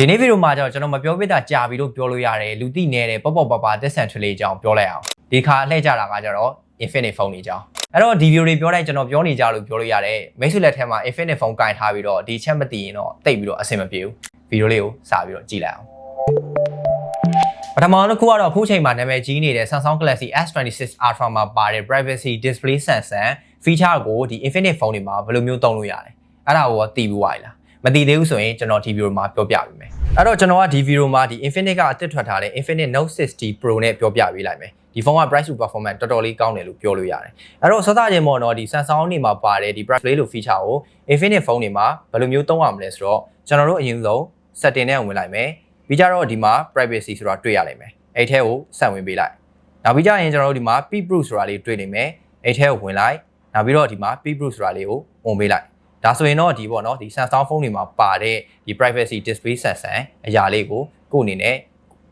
ဒီနေ့ဗီဒီယိုမှာကျွန်တော်မပြောပြတာကြာပြီလို့ပြောလို့ရတယ်လူသိနေတဲ့ပေါ့ပေါ့ပါပါတက်ဆန်ထွေးလေးအကြောင်းပြောလိုက်အောင်ဒီခါလှည့်ကြတာကကျတော့ Infinix Phone တွေအကြောင်းအဲ့တော့ဒီဗီဒီယိုတွေပြောတိုင်းကျွန်တော်ပြောနေကြလို့ပြောလို့ရတယ်မိတ်ဆွေလက်ထဲမှာ Infinix Phone ကင်ထားပြီးတော့ဒီချက်မသိရင်တော့တိတ်ပြီးတော့အဆင်မပြေဘူးဗီဒီယိုလေးကိုစပြီးတော့ကြည့်လိုက်အောင်ပထမတစ်ခုကတော့အခုချိန်မှာနာမည်ကြီးနေတဲ့ Samsung Galaxy S26 Ultra မှာပါတဲ့ Privacy Display Sensor feature ကိုဒီ Infinix Phone တွေမှာဘယ်လိုမျိုးသုံးလို့ရလဲအဲ့ဒါကိုသိပြီးွားလားမသိသေးဘူးဆိုရင်ကျွန်တော်ဒီဗီဒီယိုမှာပြောပြပေးမယ်အဲ့တော့ကျွန်တော်ကဒီဗီဒီယိုမှာဒီ Infinix ကအသစ်ထွက်ထားတဲ့ Infinix Note 60 Pro နဲ့ပြောပြပေးလိုက်မယ်ဒီဖုန်းက price to performance တော်တော်လေးကောင်းတယ်လို့ပြောလို့ရတယ်အဲ့တော့စသချင်းပေါ့နော်ဒီ Samsung တွေမှာပါတဲ့ဒီ display လို့ feature ကို Infinix Phone တွေမှာဘယ်လိုမျိုးသုံးရမလဲဆိုတော့ကျွန်တော်တို့အရင်ဆုံး setting နဲ့ဝင်လိုက်မယ်ပြီးကြတော့ဒီမှာ privacy ဆိုတာတွေ့ရလိမ့်မယ်အဲ့ထဲကိုဆက်ဝင်ပေးလိုက်နောက်ပြီးကြရင်ကျွန်တော်တို့ဒီမှာ P-Proof ဆိုတာလေးတွေ့နေမယ်အဲ့ထဲကိုဝင်လိုက်နောက်ပြီးတော့ဒီမှာ P-Proof ဆိုတာလေးကိုဝင်ပေးလိုက်ဒါဆိုရင်တော့ဒီပေါ့နော်ဒီ Samsung phone တွေမှာပါတဲ့ဒီ privacy display sensor အရာလေးကိုကိုအနေနဲ့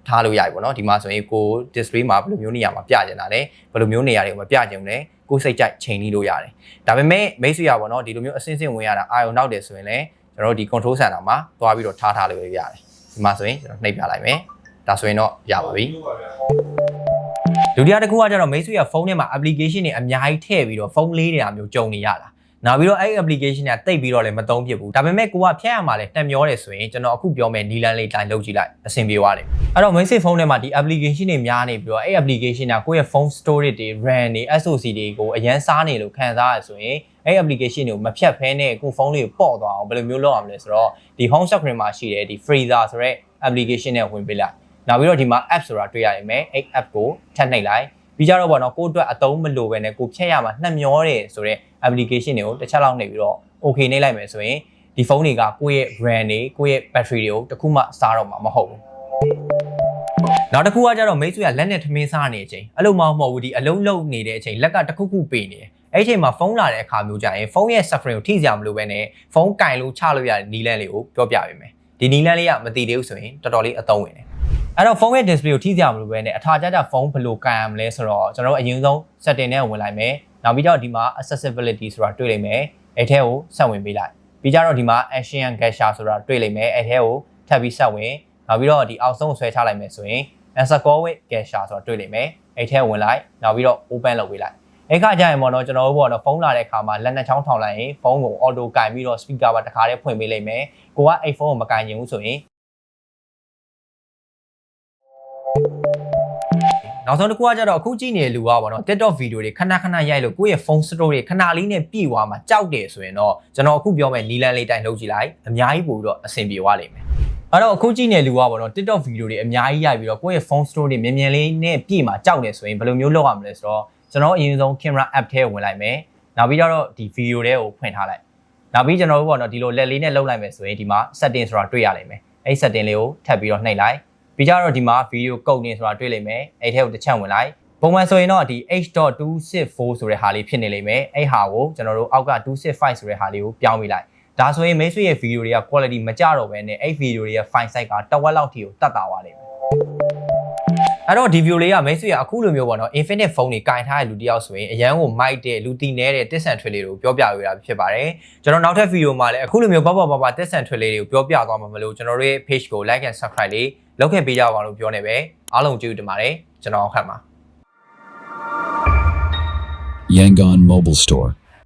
ထားလို့ရပြီပေါ့နော်ဒီမှာဆိုရင်ကို display မှာဘယ်လိုမျိုးနေရာမှာပြကျင်တာလဲဘယ်လိုမျိုးနေရာတွေကိုမပြကျင်ဘူးလဲကိုစိတ်ကြိုက်ချိန်ပြီးလို့ရတယ်ဒါပေမဲ့မိတ်ဆွေရပေါ့နော်ဒီလိုမျိုးအစင်းစင်းဝင်ရတာအာရုံနောက်တယ်ဆိုရင်လည်းကျွန်တော်တို့ဒီ control center မှာသွားပြီးတော့ထားလို့ရတယ်ဒီမှာဆိုရင်ကျွန်တော်နှိပ်ပြလိုက်မယ်ဒါဆိုရင်တော့ရပါပြီဒုတိယတစ်ခုကကျတော့မိတ်ဆွေရဖုန်းထဲမှာ application တွေအများကြီးထည့်ပြီးတော့ဖုန်းလေးတွေအမျိုးကြုံနေရတာနောက်ပြီးတော့အဲ့ application ကတိတ်ပြီးတော့လည်းမသုံးဖြစ်ဘူးဒါပေမဲ့ကိုကဖြတ်ရမှာလဲတက်မျောတယ်ဆိုရင်ကျွန်တော်အခုပြောမယ်နီလန်လေးတိုင်းလုပ်ကြည့်လိုက်အဆင်ပြေသွားတယ်အဲ့တော့ Mate ဖုန်းထဲမှာဒီ application တွေများနေပြီးတော့အဲ့ application ကကိုယ့်ရဲ့ phone storage တွေ RAM တွေ SoC တွေကိုအရန်စားနေလို့ခံစားရဆိုရင်အဲ့ application တွေကိုမဖြတ်ဖဲနဲ့ကိုဖုန်းလေးကိုပေါ့သွားအောင်ဘယ်လိုမျိုးလုပ်ရမလဲဆိုတော့ဒီ home screen မှာရှိတဲ့ဒီ freezer ဆိုတဲ့ application နဲ့ဝင်ပေးလိုက်နောက်ပြီးတော့ဒီမှာ app ဆိုတာတွေ့ရနိုင်မယ်အဲ့ app ကိုထပ်နှိပ်လိုက်ပြီးကြတော့ပေါ့နော်ကိုအတွက်အသုံးမလိုပဲနဲ့ကိုဖြတ်ရမှာနှက်မျောတယ်ဆိုတော့ application တွေကိုတစ်ချက်လောက်နှိပ်ပြီးတော့ okay နှိပ်လိုက်မယ်ဆိုရင်ဒီဖုန်းတွေကကိုယ့်ရဲ့ RAM တွေကိုယ့်ရဲ့ battery တွေကိုတခုမှစားတော့မှာမဟုတ်ဘူးနောက်တစ်ခုကကြတော့မိတ်ဆွေကလက်နဲ့ထမင်းစားနေတဲ့အချိန်အဲ့လိုမှမဟုတ်ဘူးဒီအလုံးလုံးနေတဲ့အချိန်လက်ကတခုခုပေးနေတယ်အဲ့ဒီအချိန်မှာဖုန်းလာတဲ့အခါမျိုးကြရင်ဖုန်းရဲ့ screen ကိုထိစရာမလိုပဲနဲ့ဖုန်းကင်လို့ချလို့ရတဲ့နီလန်းလေးကိုပြောပြပေးမယ်ဒီနီလန်းလေးကမသိသေးဘူးဆိုရင်တော်တော်လေးအသုံးဝင်တယ်အဲ့တော့ဖုန်းရဲ့ display ကိုထိစရာမလိုပဲနဲ့အထာကျကျဖုန်းဘယ်လိုကန်ရမလဲဆိုတော့ကျွန်တော်တို့အရင်ဆုံး setting နဲ့ဝင်လိုက်မယ်နောက်ပြီးတော့ဒီမှာ accessibility ဆိုတာတွေ့လိမ့်မယ်အဲ့ထဲကိုဆက်ဝင်ပေးလိုက်ပြီးကြတော့ဒီမှာ action gesture ဆိုတာတွေ့လိမ့်မယ်အဲ့ထဲကိုထပ်ပြီးဆက်ဝင်နောက်ပြီးတော့ဒီအောက်ဆုံးကိုဆွဲချလိုက်မယ်ဆိုရင် answer with gesture ဆိုတာတွေ့လိမ့်မယ်အဲ့ထဲဝင်လိုက်နောက်ပြီးတော့ open လုပ်ပေးလိုက်အဲ့ခါကျရင်ပေါ့နော်ကျွန်တော်တို့ပေါ့နော်ဖုန်းလာတဲ့အခါမှာလက်နှစ်ချောင်းထောင်လိုက်ရင်ဖုန်းကို auto ကင်ပြီးတော့ speaker ပါတစ်ခါတည်းဖွင့်ပေးလိမ့်မယ်ကိုကအဲ့ဖုန်းကိုမကင်ချင်ဘူးဆိုရင်နောက်ဆုံးတစ်ခုကကျတော့အခုကြည့်နေတဲ့လူကပေါ့နော် TikTok ဗီဒီယိုတွေခဏခဏရိုက်လို့ကိုယ့်ရဲ့ phone store တွေခဏလေးနဲ့ပြည့်သွားမှာကြောက်တယ်ဆိုရင်တော့ကျွန်တော်အခုပြောမယ်နီလန်လေးတိုင်းလုပ်ကြည့်လိုက်အများကြီးပို့ပြီးတော့အဆင်ပြေသွားလိမ့်မယ်အဲ့တော့အခုကြည့်နေတဲ့လူကပေါ့နော် TikTok ဗီဒီယိုတွေအများကြီးရိုက်ပြီးတော့ကိုယ့်ရဲ့ phone store တွေမြန်မြန်လေးနဲ့ပြည့်မှာကြောက်တယ်ဆိုရင်ဘယ်လိုမျိုးလုပ်ရမလဲဆိုတော့ကျွန်တော်အရင်ဆုံး camera app ထဲဝင်လိုက်မယ်နောက်ပြီးတော့ဒီဗီဒီယိုတွေကိုဖွင့်ထားလိုက်နောက်ပြီးကျွန်တော်တို့ပေါ့နော်ဒီလိုလက်လေးနဲ့လုပ်လိုက်မယ်ဆိုရင်ဒီမှာ setting ဆိုတာတွေ့ရလိမ့်မယ်အဲ့ setting လေးကိုထပ်ပြီးတော့နှိပ်လိုက်ပြီးကြတော့ဒီမှာ video code နေဆိုတာတွေ့လိမ့်မယ်အဲ့ထဲကိုတစ်ချက်ဝင်လိုက်ပုံမှန်ဆိုရင်တော့ဒီ H.264 ဆိုတဲ့ဟာလေးဖြစ်နေလိမ့်မယ်အဲ့ဟာကိုကျွန်တော်တို့အောက်က265ဆိုတဲ့ဟာလေးကိုပြောင်းပေးလိုက်ဒါဆိုရင်မိတ်ဆွေရဲ့ video တွေက quality မကျတော့ဘဲနဲ့အဲ့ video တွေရဲ့ file size ကတဝက်လောက်ထိကိုတက်တာသွားလိမ့်မယ်အဲ့တော့ဒီ video လေးကမိတ်ဆွေကအခုလိုမျိုးပေါ့နော် Infinix phone တွေကင်ထားတဲ့လူတယောက်ဆိုရင်အရန်ကိုမိုက်တဲ့လူတီနေတဲ့တစ်ဆန်ထွေလေးတွေကိုပြောပြပေးတာဖြစ်ပါတယ်ကျွန်တော်နောက်ထပ် video မှာလည်းအခုလိုမျိုးပေါ့ပါတစ်ဆန်ထွေလေးတွေကိုပြောပြသွားမှာမလို့ကျွန်တော်တို့ရဲ့ page ကို like and subscribe လေးလုပ်ခဲ့ပေးကြပါလို့ပြောနေပဲအားလုံးကျေးဇူးတင်ပါတယ်ကျွန်တော်အခက်ပါ Yangon Mobile Store